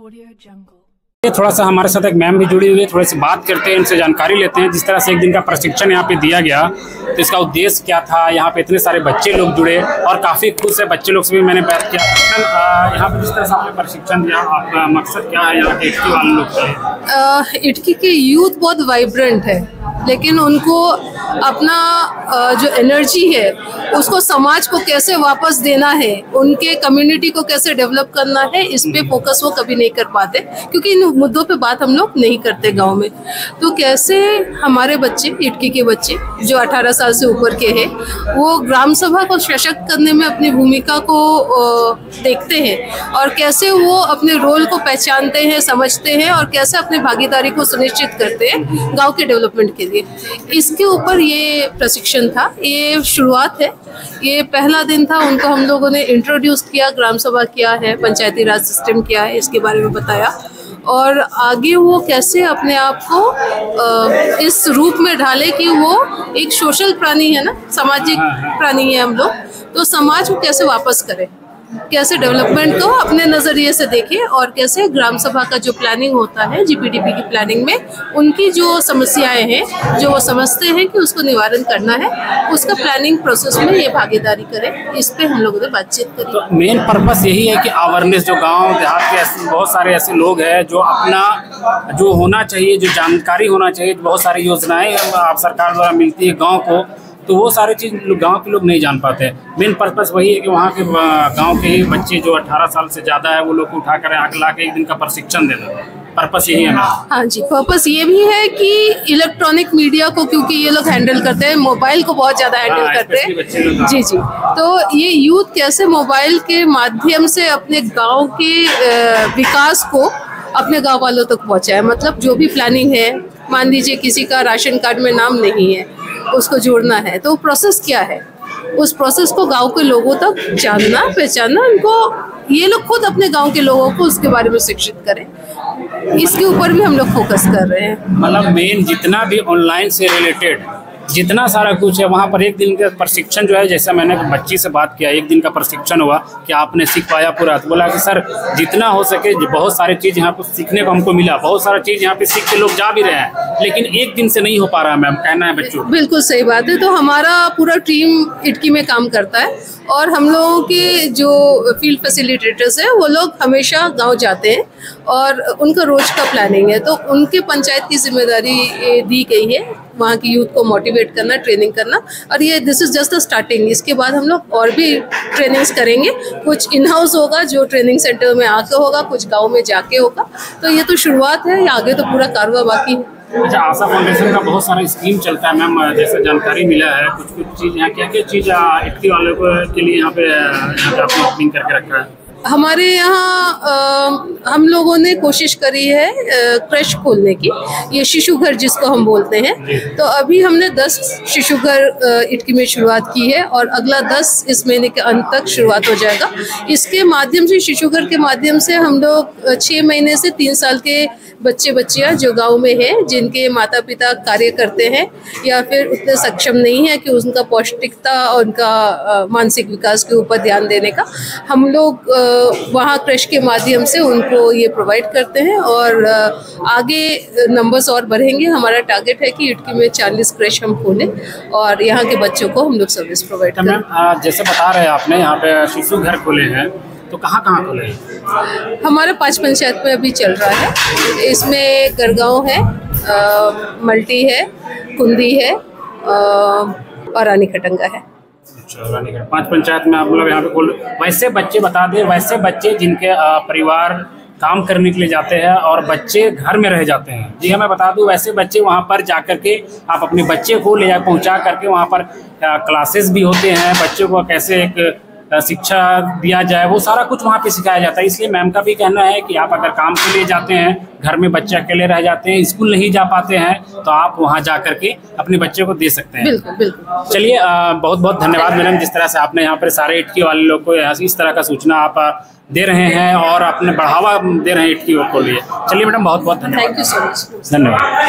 Audio Jungle। थोड़ा सा हमारे साथ एक मैम भी जुड़ी हुई है, थोड़ी सी बात करते हैं, इनसे जानकारी लेते हैं। जिस तरह से एक दिन का प्रशिक्षण यहाँ पे दिया गया, तो इसका उद्देश्य क्या था, यहाँ पे इतने सारे बच्चे लोग जुड़े और काफ़ी खुश है। बच्चे लोग से भी मैंने बात किया। यहाँ पे जिस तरह से आपने प्रशिक्षण दिया, आपका मकसद क्या है यहाँ के इटकी वाले लोग का? इटकी के यूथ बहुत वाइब्रेंट है, लेकिन उनको अपना जो एनर्जी है उसको समाज को कैसे वापस देना है, उनके कम्युनिटी को कैसे डेवलप करना है, इस पे फोकस वो कभी नहीं कर पाते, क्योंकि इन मुद्दों पे बात हम लोग नहीं करते गांव में। तो कैसे हमारे बच्चे, इटकी के बच्चे जो 18 साल से ऊपर के हैं, वो ग्राम सभा को सशक्त करने में अपनी भूमिका को देखते हैं और कैसे वो अपने रोल को पहचानते हैं, समझते हैं और कैसे अपनी भागीदारी को सुनिश्चित करते हैं गाँव के डेवलपमेंट के लिए। इसके ऊपर ये प्रशिक्षण था, ये शुरुआत है, ये पहला दिन था। उनको हम लोगों ने इंट्रोड्यूस किया, ग्राम सभा किया है, पंचायती राज सिस्टम किया है, इसके बारे में बताया और आगे वो कैसे अपने आप को इस रूप में ढाले कि वो एक सोशल प्राणी है ना, सामाजिक प्राणी है हम लोग, तो समाज को कैसे वापस करें, कैसे डेवलपमेंट को अपने नज़रिए से देखें और कैसे ग्राम सभा का जो प्लानिंग होता है जीपीडीपी की प्लानिंग में उनकी जो समस्याएं हैं, जो वो समझते हैं कि उसको निवारण करना है, उसका प्लानिंग प्रोसेस में ये भागीदारी करें। इस पे हम लोगों ने बातचीत करी। तो मेन पर्पस यही है कि अवेयरनेस, जो गांव देहात के ऐसे बहुत सारे ऐसे लोग हैं जो अपना जो होना चाहिए, जो जानकारी होना चाहिए, बहुत सारी योजनाएं आप सरकार द्वारा मिलती है गाँव को, तो वो सारी चीज़ गांव के लोग नहीं जान पाते हैं। मेन पर्पस वही है कि वहाँ के गांव के ही बच्चे जो 18 साल से ज़्यादा है वो लोग को उठा कर आगे ला के एक दिन का प्रशिक्षण देना, पर्पस यही है ना? हाँ जी, पर्पस ये भी है कि इलेक्ट्रॉनिक मीडिया को, क्योंकि ये लोग हैंडल करते हैं, मोबाइल को बहुत ज़्यादा हैंडल करते हैं। जी जी, तो ये यूथ कैसे मोबाइल के माध्यम से अपने गाँव के विकास को अपने गाँव वालों तक पहुँचाए। मतलब जो भी प्लानिंग है, मान लीजिए किसी का राशन कार्ड में नाम नहीं है, उसको जोड़ना है, तो प्रोसेस क्या है, उस प्रोसेस को गांव के लोगों तक जानना, पहचानना, उनको ये लोग खुद अपने गांव के लोगों को उसके बारे में शिक्षित करें, इसके ऊपर भी हम लोग फोकस कर रहे हैं। मतलब मेन जितना भी ऑनलाइन से रिलेटेड जितना सारा कुछ है वहाँ पर एक दिन का प्रशिक्षण जो है, जैसा मैंने बच्ची से बात किया, एक दिन का प्रशिक्षण हुआ कि आपने सीख पाया पूरा, तो बोला कि सर जितना हो सके बहुत सारी चीज़ यहाँ पर सीखने को हमको मिला, बहुत सारा चीज़ यहाँ पे सीख के लोग जा भी रहे हैं, लेकिन एक दिन से नहीं हो पा रहा है मैम, कहना है बच्चों। बिल्कुल सही बात है। तो हमारा पूरा टीम इटकी में काम करता है और हम लोगों के जो फील्ड फैसिलिटेटर्स हैं वो लोग हमेशा गांव जाते हैं और उनका रोज का प्लानिंग है, तो उनके पंचायत की जिम्मेदारी दी गई है वहाँ की यूथ को मोटिवेट करना, ट्रेनिंग करना। और ये this is just the starting, इसके बाद हम लोग और भी ट्रेनिंग्स करेंगे। कुछ इन हाउस होगा जो ट्रेनिंग सेंटर में आके होगा, कुछ गाँव में जाके होगा। तो ये तो शुरुआत है, आगे तो पूरा कारवा बाकी है। अच्छा, आशा फाउंडेशन का बहुत सारा स्कीम चलता है मैम, जैसे जानकारी मिला है, कुछ चीज़ यहाँ क्या क्या चीज़ इटकी वालों के लिए यहाँ पे आपने ओपनिंग करके रखा है? हमारे यहाँ हम लोगों ने कोशिश करी है क्रश खोलने की, ये शिशु घर जिसको हम बोलते हैं। तो अभी हमने 10 शिशु घर इटकी में शुरुआत की है और अगला 10 इस महीने के अंत तक शुरुआत हो जाएगा। इसके माध्यम से, शिशु घर के माध्यम से हम लोग 6 महीने से 3 साल के बच्चे बच्चियाँ जो गांव में हैं, जिनके माता पिता कार्य करते हैं या फिर उतने सक्षम नहीं है कि उनका पौष्टिकता और उनका मानसिक विकास के ऊपर ध्यान देने का, हम लोग वहाँ क्रश के माध्यम से उनको ये प्रोवाइड करते हैं और आगे नंबर्स और बढ़ेंगे। हमारा टारगेट है कि इटकी में 40 क्रश हम खोलें और यहाँ के बच्चों को हम लोग सर्विस प्रोवाइड करें। मैम जैसे बता रहे हैं आपने यहाँ पे शिशु घर खोले हैं, तो कहाँ खोले हैं? हमारे 5 पंचायत में अभी चल रहा है। इसमें गरगांव है, मल्टी है, कुंदी है और रानी खटंगा है। 5 पंचायत में आप मतलब यहाँ पे खोल। वैसे बच्चे बता दें, वैसे बच्चे जिनके परिवार काम करने के लिए जाते हैं और बच्चे घर में रह जाते हैं, जी हमें बता दूं, वैसे बच्चे वहाँ पर जा करके आप अपने बच्चे को ले जा पहुँचा करके वहाँ पर क्लासेस भी होते हैं, बच्चों को कैसे एक शिक्षा दिया जाए, वो सारा कुछ वहाँ पे सिखाया जाता है। इसलिए मैम का भी कहना है कि आप अगर काम के लिए जाते हैं, घर में बच्चे अकेले रह जाते हैं, स्कूल नहीं जा पाते हैं, तो आप वहाँ जा करके अपने बच्चे को दे सकते हैं। बिल्कुल बिल्कुल। चलिए, बहुत बहुत धन्यवाद मैडम, जिस तरह से आपने यहाँ पर सारे इटकी वाले लोग को इस तरह का सूचना आप दे रहे हैं और अपने बढ़ावा दे रहे हैं इटकी को लिए। चलिए मैडम, बहुत बहुत धन्यवाद। Thank you so much. धन्यवाद।